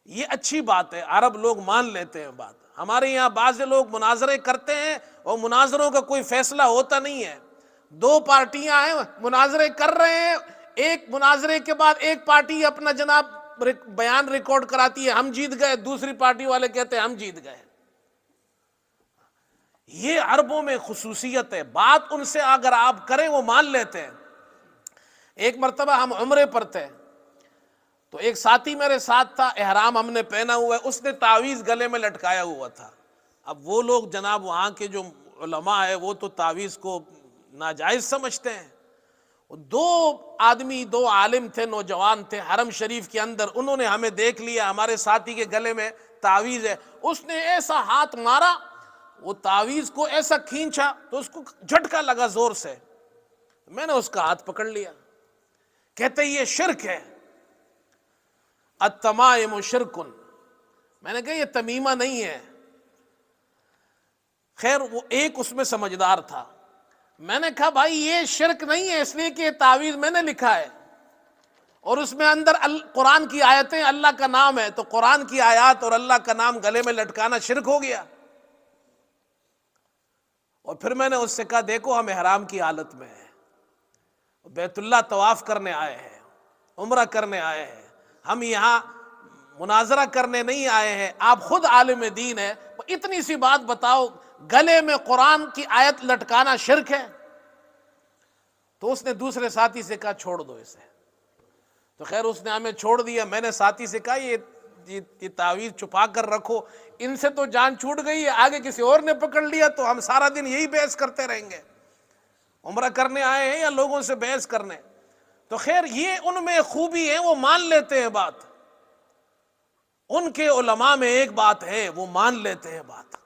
یہ اچھی بات ہے، عرب لوگ مان لیتے ہیں بات۔ ہمارے یہاں بعض لوگ مناظرے کرتے ہیں اور مناظروں کا کوئی فیصلہ ہوتا نہیں ہے، دو پارٹیاں ہیں مناظرے کر رہے ہیں، ایک مناظرے کے بعد ایک پارٹی اپنا جناب بیان ریکارڈ کراتی ہے ہم جیت گئے، دوسری پارٹی والے کہتے ہیں ہم جیت گئے۔ یہ عربوں میں خصوصیت ہے، بات ان سے اگر آپ کریں وہ مان لیتے ہیں۔ ایک مرتبہ ہم عمرے پر تھے تو ایک ساتھی میرے ساتھ تھا، احرام ہم نے پہنا ہوا ہے، اس نے تعویذ گلے میں لٹکایا ہوا تھا۔ اب وہ لوگ جناب وہاں کے جو علماء ہے وہ تو تعویذ کو ناجائز سمجھتے ہیں۔ دو آدمی، دو عالم تھے، نوجوان تھے حرم شریف کے اندر، انہوں نے ہمیں دیکھ لیا ہمارے ساتھی کے گلے میں تعویذ ہے، اس نے ایسا ہاتھ مارا، وہ تعویذ کو ایسا کھینچا تو اس کو جھٹکا لگا زور سے، میں نے اس کا ہاتھ پکڑ لیا۔ کہتے یہ شرک ہے، التمائم شرکن۔ میں نے کہا یہ تمیمہ نہیں ہے۔ خیر وہ ایک اس میں سمجھدار تھا، میں نے کہا بھائی یہ شرک نہیں ہے، اس لیے کہ یہ تعویذ میں نے لکھا ہے اور اس میں اندر قرآن کی آیتیں، اللہ کا نام ہے، تو قرآن کی آیات اور اللہ کا نام گلے میں لٹکانا شرک ہو گیا۔ اور پھر میں نے اس سے کہا دیکھو ہم احرام کی حالت میں ہیں، بیت اللہ طواف کرنے آئے ہیں، عمرہ کرنے آئے ہیں، ہم یہاں مناظرہ کرنے نہیں آئے ہیں، آپ خود عالم دین ہیں، اتنی سی بات بتاؤ گلے میں قرآن کی آیت لٹکانا شرک ہے؟ تو اس نے دوسرے ساتھی سے کہا چھوڑ دو اسے، تو خیر اس نے ہمیں چھوڑ دیا۔ میں نے ساتھی سے کہا یہ تعویذ چھپا کر رکھو، ان سے تو جان چھوٹ گئی ہے، آگے کسی اور نے پکڑ لیا تو ہم سارا دن یہی بحث کرتے رہیں گے، عمرہ کرنے آئے ہیں یا لوگوں سے بحث کرنے؟ تو خیر یہ ان میں خوبی ہے، وہ مان لیتے ہیں بات، ان کے علماء میں ایک بات ہے وہ مان لیتے ہیں بات۔